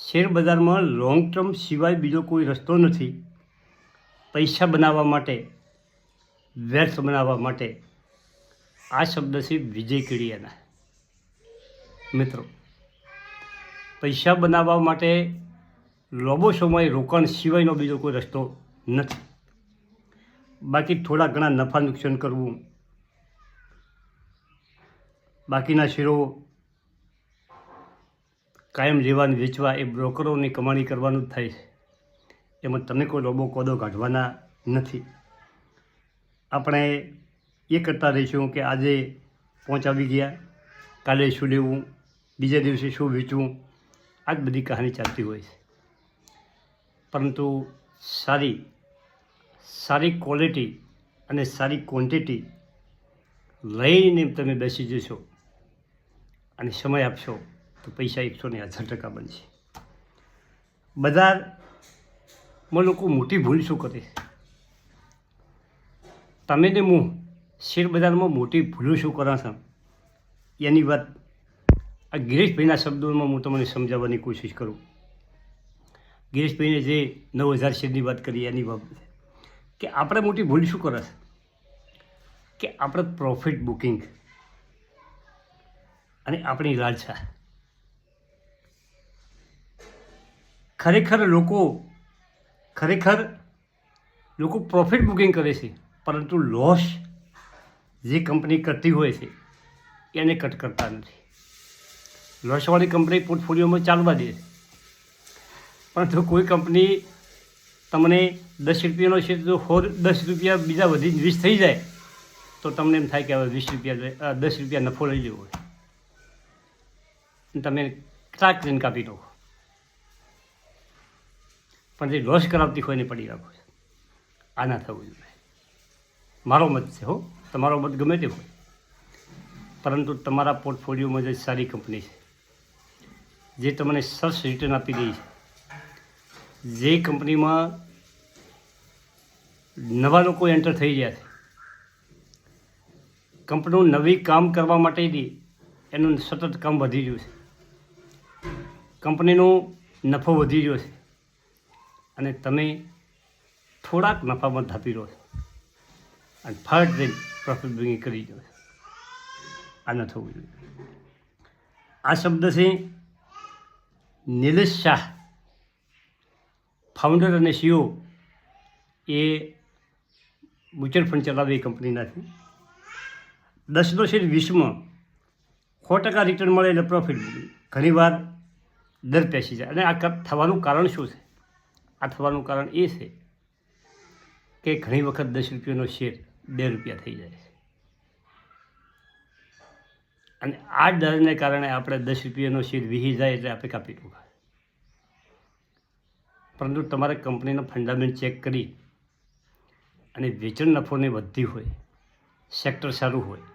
Share બજારમાં long term સિવાય બીજો કોઈ રસ્તો નથી. પૈસા બનાવવા માટે, વેલ્થ બનાવવા માટે આ શબ્દ છે વિજય કેડિયાના. મિત્રો, પૈસા બનાવવા માટે લાંબો સમય રોકાણ સિવાયનો બીજો કોઈ રસ્તો નથી. બાકી થોડા ઘણા નફા નુકસાન કરવું, બાકીના શેરો કાયમ લેવાને વેચવા એ બ્રોકરોની કમાણી કરવાનું જ થાય છે. એમાં તમે કોઈ લોબો કોદો કાઢવાના નથી. આપણે એ કરતા રહીશું કે આજે પહોંચાવી ગયા, કાલે શું લેવું, બીજા દિવસે શું વેચવું, આ જ બધી કહાની ચાલતી હોય છે. પરંતુ સારી ક્વોલિટી અને સારી ક્વોન્ટિટી લઈને તમે બેસી જશો અને સમય આપશો તો પૈસા 118% બનશે. બજારમાં લોકો મોટી ભૂલ શું કરે છે? તમે ને હું શેર બજારમાં મોટી ભૂલો શું કરો છો એની વાત આ ગિરીશભાઈના શબ્દોમાં હું તમને સમજાવવાની કોશિશ કરું. ગિરીશભાઈને જે 9000 શેરની વાત કરી એની બાબત કે આપણે મોટી ભૂલ શું કરે છે કે આપણે પ્રોફિટ બુકિંગ અને આપણી લાલસા. ખરેખર લોકો પ્રોફિટ બુકિંગ કરે છે, પરંતુ લોસ જે કંપની કરતી હોય છે એને કટ કરતા નથી. લોસવાળી કંપની પોર્ટફોલિયોમાં ચાલવા દે છે, પરંતુ કોઈ કંપની તમને 10 રૂપિયાનો છે તો 10 રૂપિયા બીજા વધી 20 થઈ જાય તો તમને એમ થાય કે હવે 10 રૂપિયા નફો લઈ લેવો હોય, તમે ટ્રાક લઈને કાપી દો. પણ જે લોસ કરાવતી હોય ને પડી રાખો છો. આ ના થવું જોઈએ. મારો મત છે, તમારો મત ગમે તે હોય, પરંતુ તમારા પોર્ટફોલિયોમાં જે સારી કંપની છે, જે તમને સરસ રિટર્ન આપી રહી છે, જે કંપનીમાં નવા લોકો એન્ટર થઈ રહ્યા છે, કંપનીનું નવી કામ કરવા માટેની એનું સતત કામ વધી રહ્યું છે, કંપનીનો નફો વધી રહ્યો છે અને તમે થોડાક નફામાં ધાપી રહ્યો છો અને ફટ જઈને પ્રોફિટ બુકિંગ કરી દો છો. આ ન થવું જોઈએ. આ શબ્દ છે નિલેશ શાહ, ફાઉન્ડર અને CEO એ મ્યુચ્યુઅલ ફંડ ચલાવે એ કંપનીના છે. 10નો શેર 20માં 100% રિટર્ન મળે એટલે પ્રોફિટ બુકિંગ. ઘણીવાર દર પેસી જાય. અને આ થવાનું કારણ શું છે? આ થવાનું કારણ એ છે કે ઘણી વખત 10 રૂપિયાનો શેર 2 રૂપિયા થઈ જાય છે અને આ ડરને કારણે આપણે 10 રૂપિયાનો શેર વીહી જાય એટલે આપણે કાપી દઉં. પરંતુ તમારે કંપનીનો ફંડામેન્ટ ચેક કરી અને વેચાણ નફોને વધતી હોય, સેક્ટર સારું હોય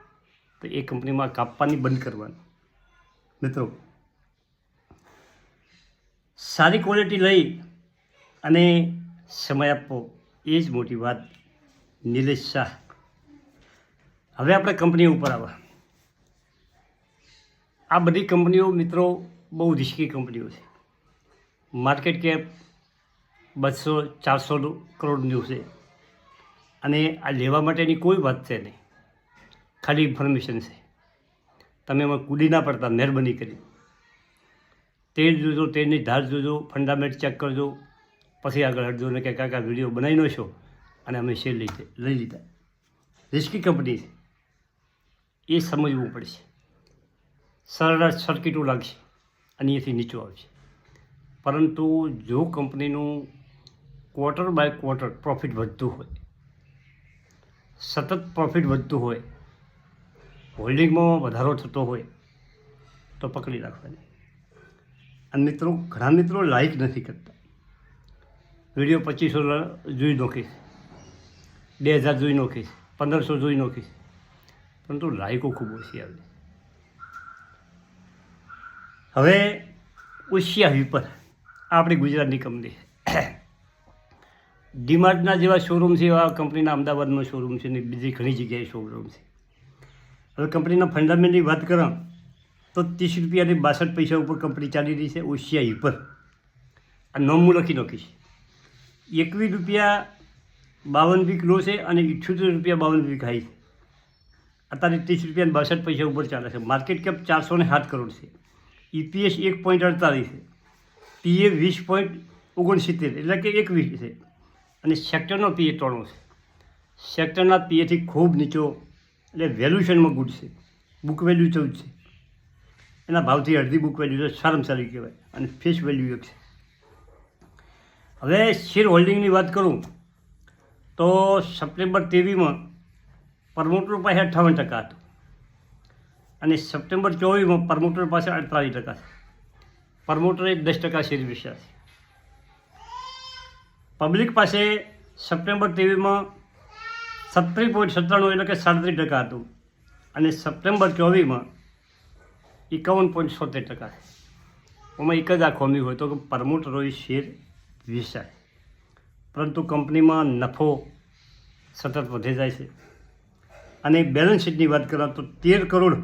તો એ કંપનીમાં કાપવાની બંધ કરવાની. મિત્રો, સારી ક્વોલિટી લઈ અને સમય આપવો એ જ મોટી વાત. નિલેશ શાહ. હવે આપણે કંપનીઓ ઉપર આવા. આ બધી કંપનીઓ મિત્રો બહુ રિસ્કી કંપનીઓ છે. માર્કેટ કેપ 200-400 કરોડનું છે અને આ લેવા માટેની કોઈ વાત છે નહીં, ખાલી ઇન્ફોર્મેશન છે. તમે એમાં કૂદી ના પડતા, મહેરબાની કરી. તેલ જોજો, તેલની ધાર જોજો, ફંડામેન્ટ ચેક કરજો, પછી આગળ હટજો ને કે કાકા વિડીયો બનાવી નો છો અને અમે શેર લઈ લીધા. રિસ્કી કંપની છે, એ સમજવું પડશે. સરેરાશ સર્કિટો લાગશે અને એથી નીચું આવશે. પરંતુ જો કંપનીનું ક્વાર્ટર બાય ક્વાર્ટર પ્રોફિટ વધતું હોય, સતત પ્રોફિટ વધતું હોય, હોલ્ડિંગમાં વધારો થતો હોય તો પકડી રાખવાની. અને મિત્રો, ઘણા મિત્રો લાઈક નથી કરતા. વિડીયો 2500 જોઈ નોખીશ, 2000 જોઈ નોખીશ, 1500 જોઈ નોખીશ, પરંતુ લાઈકો ખૂબ ઓછી આવે. હવે ઓશિયા વિપર આપણી ગુજરાતની કંપની ડીમાર્ટના જેવા શોરૂમ છે, એવા કંપનીના અમદાવાદનો શોરૂમ છે ને બીજી ઘણી જગ્યાએ શોરૂમ છે. હવે કંપનીના ફંડામેન્ટની વાત કરો તો 30 રૂપિયા અને 62 પૈસા ઉપર કંપની ચાલી રહી છે. ઓશિયા વિપર આ નામ હું લખી નાખીશ. 21 રૂપિયા 52 લો છે અને 78 રૂપિયા 52 હાઈ છે. અત્યારે 30 રૂપિયા 62 ઉપર ચાલે છે. માર્કેટ કેપ 407 કરોડ છે. EPS 1.48 છે. PA 20.69 એટલે કે 21 છે. અને સેક્ટરનો PA 3 છે. સેક્ટરના PAથી ખૂબ નીચો એટલે વેલ્યુશનમાં ગુડ છે. બુક વેલ્યુ 14 છે. એના ભાવથી અડધી બુક વેલ્યુ છે, સારામાં સારી કહેવાય. અને ફેસ વેલ્યુ 1 છે. હવે શેર હોલ્ડિંગની વાત કરું તો સપ્ટેમ્બર 23માં પ્રમોટર પાસે 58% હતું અને સપ્ટેમ્બર 24માં પ્રમોટર પાસે 48% છે. પ્રમોટરે 10% શેર વેચ્યા છે. પબ્લિક પાસે સપ્ટેમ્બર 23માં 37.97 એટલે કે 37% હતું અને સપ્ટેમ્બર 24માં 51.76% છે. એમાં એક જ આ ખોમી હોય તો કે પ્રમોટરોએ શેર વેચાય, પરંતુ કંપનીમાં નફો સતત વધે જાય છે. અને બેલેન્સ શીટની વાત કરું તો 13 કરોડ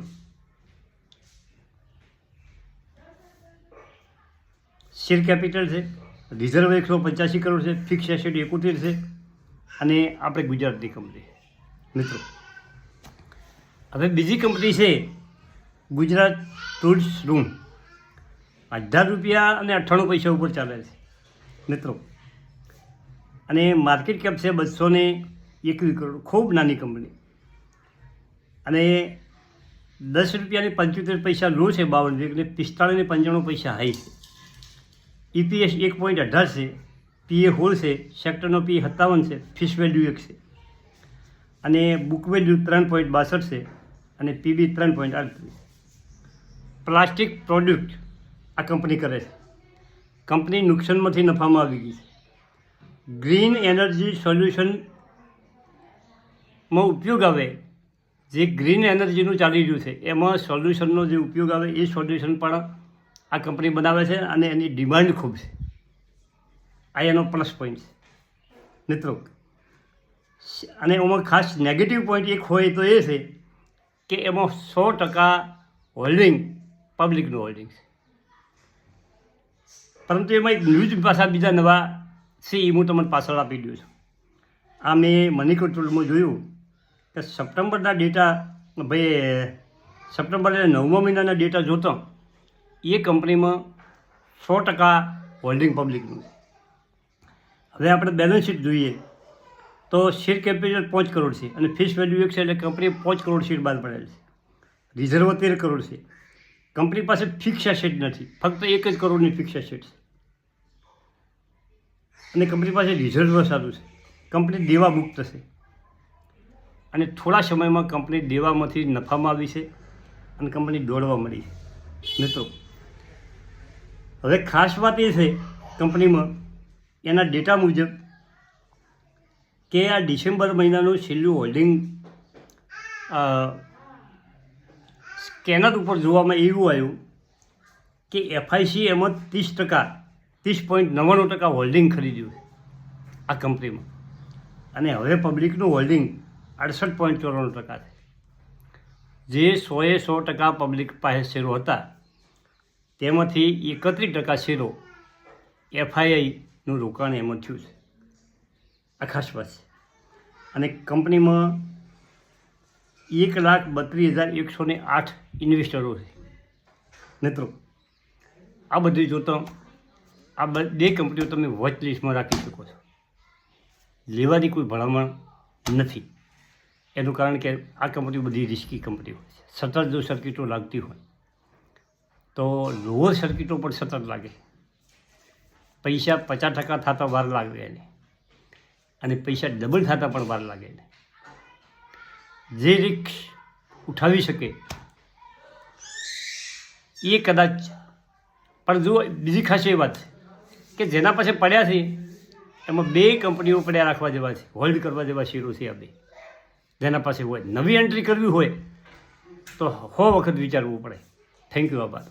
શેર કેપિટલ છે, રિઝર્વ 185 કરોડ છે, ફિક્સ એસેટ 71 છે અને આપણે ગુજરાતની કંપની મિત્રો. હવે બીજી કંપની છે ગુજરાત ટૂલ્સ રૂમ, 18 રૂપિયા અને 98 ઉપર ચાલે છે મિત્રો. અને માર્કેટ કેપ છે 221 કરોડ, ખૂબ નાની કંપની. અને 10 રૂપિયાની 75 લો છે 52 અને 45.95 હાઈ છે. EPS 1.18 છે, PA હોલ છે, સેક્ટરનો PA 57 છે, ફિશ વેલ્યુ 1 છે અને બુક વેલ્યુ 3.62 છે અને PB 3.38. પ્લાસ્ટિક પ્રોડક્ટ આ કંપની કરે છે. કંપની નુકસાનમાંથી નફામાં આવી ગઈ છે. ગ્રીન એનર્જી સોલ્યુશનમાં ઉપયોગ આવે, જે ગ્રીન એનર્જીનું ચાલી રહ્યું છે એમાં સોલ્યુશનનો જે ઉપયોગ આવે એ સોલ્યુશન પણ આ કંપની બનાવે છે અને એની ડિમાન્ડ ખૂબ છે. આ એનો પ્લસ પોઈન્ટ છે મિત્રો. અને એમાં ખાસ નેગેટિવ પોઈન્ટ એક હોય તો એ છે કે એમાં 100% હોલ્ડિંગ પબ્લિકનું હોલ્ડિંગ છે. પરંતુ એમાં એક ન્યૂઝ પાછા બીજા નવા છે એ હું તમને પાછળ આપી દઉં છું. આ મેં મની કંટ્રોલમાં જોયું કે સપ્ટેમ્બરના ડેટા, ભાઈ સપ્ટેમ્બર 9મા મહિનાના ડેટા જોતો એ કંપનીમાં 100% હોલ્ડિંગ પબ્લિકનું છે. હવે આપણે બેલેન્સ શીટ જોઈએ તો શેર કેપિટલ 5 કરોડ છે અને ફેસ વેલ્યુ 1 છે એટલે કંપની 5 કરોડ શેર બહાર પડેલ છે. રિઝર્વ 13 કરોડ છે. કંપની પાસે ફિક્સ એસેટ નથી, ફક્ત 1 જ કરોડની ફિક્સ એસેટ છે અને કંપની પાસે રિઝર્વ સારું છે. કંપની દેવા મુક્ત છે અને થોડા સમયમાં કંપની દેવામાંથી નફામાં આવી છે અને કંપની દોડવા મળી છે મિત્રો. હવે ખાસ વાત એ છે કંપનીમાં એના ડેટા મુજબ કે આ ડિસેમ્બર મહિનાનું છેલ્લું હોલ્ડિંગ સ્કેનર ઉપર જોવામાં એવું આવ્યું કે FIC એમાં 30.99% હોલ્ડિંગ ખરીદ્યું છે આ કંપનીમાં. અને હવે પબ્લિકનું હોલ્ડિંગ 68.94% છે. જે 100% પબ્લિક પાસે શેરો હતા તેમાંથી 31% શેરો FIIનું રોકાણ એમાં થયું છે. આ ખાસ વાત છે. અને કંપનીમાં 1,32,108 ઇન્વેસ્ટરો છે મિત્રો. આ બધું જોતો આ બે કંપનીઓ તમે વોચ લિસ્ટમાં રાખી શકો છો. લેવાની કોઈ ભલામણ નથી. એનું કારણ કે આ કંપનીઓ બધી રિસ્કી કંપનીઓ હોય છે. સતત જો સર્કિટો લાગતી હોય તો લોઅર સર્કિટો પણ સતત લાગે. પૈસા 50% થતા વાર લાગે એને અને પૈસા ડબલ થતા પણ વાર લાગે એને. જે રિસ્ક ઉઠાવી શકે એ કદાચ. પણ જો બીજી ખાસ એ વાત છે કે જેના પાસે પડ્યા છે એમાં બે કંપનીઓ પડ્યા રાખવા જેવા છે, હોલ્ડ કરવા જેવા શેરો છે આ બે. જેના પાસે હોય નવી એન્ટ્રી કરવી હોય તો 100 વખત વિચારવું પડે. થેન્ક યુ, આભાર.